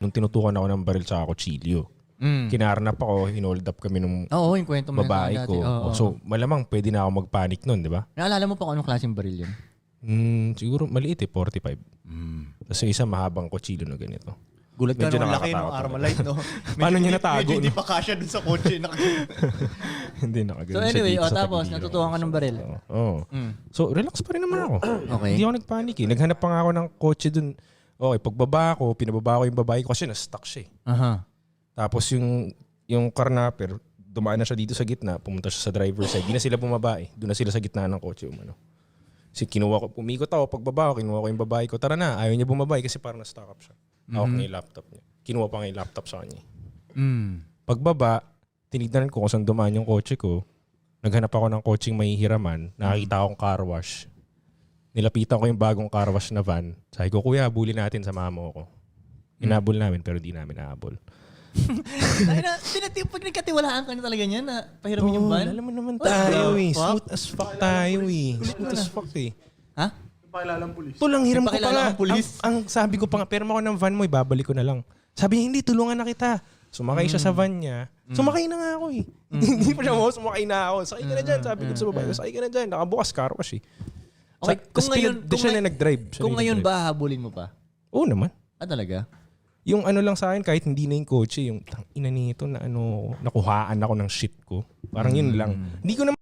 nung tinutukan ako ng baril sa kutsilyo. Kinarnap ako, hinold up kami nung Oo, yung kwento mo babae ko. So, malamang pwede na ako magpanic nun, di ba? Naalala mo pa kung anong klaseng baril yun? Siguro maliit 45. Tapos yung isa mahabang kutsilyo na ganito. Gulat ka Medyo nung laki nakakatakot ng Armalite, no? Paano niya natago? Medyo hindi pa kasya dun sa kotse. Hindi nakagano. So anyway, tapos natutukan ka ng baril. Oo. So relax pa rin naman ako. Okay. Hindi ako nagpanic eh. Naghanap pa nga ako ng kotse dun. Okay, pagbaba ko, pinababa ko yung babae ko kasi na-stuck siya eh. Tapos yung carnapper, dumaan na siya dito sa gitna, pumunta siya sa driver's side. Di na sila bumaba eh. Doon na sila sa gitna ng kotse umano. Kasi pumikot ako, pagbaba ko, kinuha ko yung babae ko. Tara na, ayaw niya bumaba kasi parang na-stuck up siya. Hawak niya yung laptop niya. Kinuha pa nga yung laptop sa kanya. Pagbaba, tinignan ko kung saan dumaan yung kotse ko. Naghanap ako ng kotseng may hiraman. Nakakita akong car wash. Nilapitan ko yung bagong car wash na van. Sabi ko, kuya, habulin natin, samahan mo ako. Inabol namin pero di namin naabol. Pag nagkatiwalaan ka na talaga niyan na pahiramin yung van? Alam mo naman tayo eh. Smooth as fuck tayo eh. Smooth as fuck eh. Ha? Pakilalang pulis. Ito lang, hiram ko pa Ipakilala nga. kang pulis. Ang sabi ko pa nga, pero ako ng van mo, ibabalik ko na lang. Sabi niya, hindi, tulungan na kita. Sumakay siya sa van niya. Sumakay na nga ako eh. Hindi pa siya mo, sumakay na ako. Sakay ka na dyan. Sabi ko sa babae, sakay ka na dyan. Nakabukas car wash eh. Okay, kung ngayon, siya na nag-drive. Kung ngayon ba, habulin mo pa? Oo naman. Ah, talaga? Yung ano lang sa akin, kahit hindi na yung kotse, yung ina nito na ano, nakuhaan ako ng shit ko. Parang yun lang. Hindi ko naman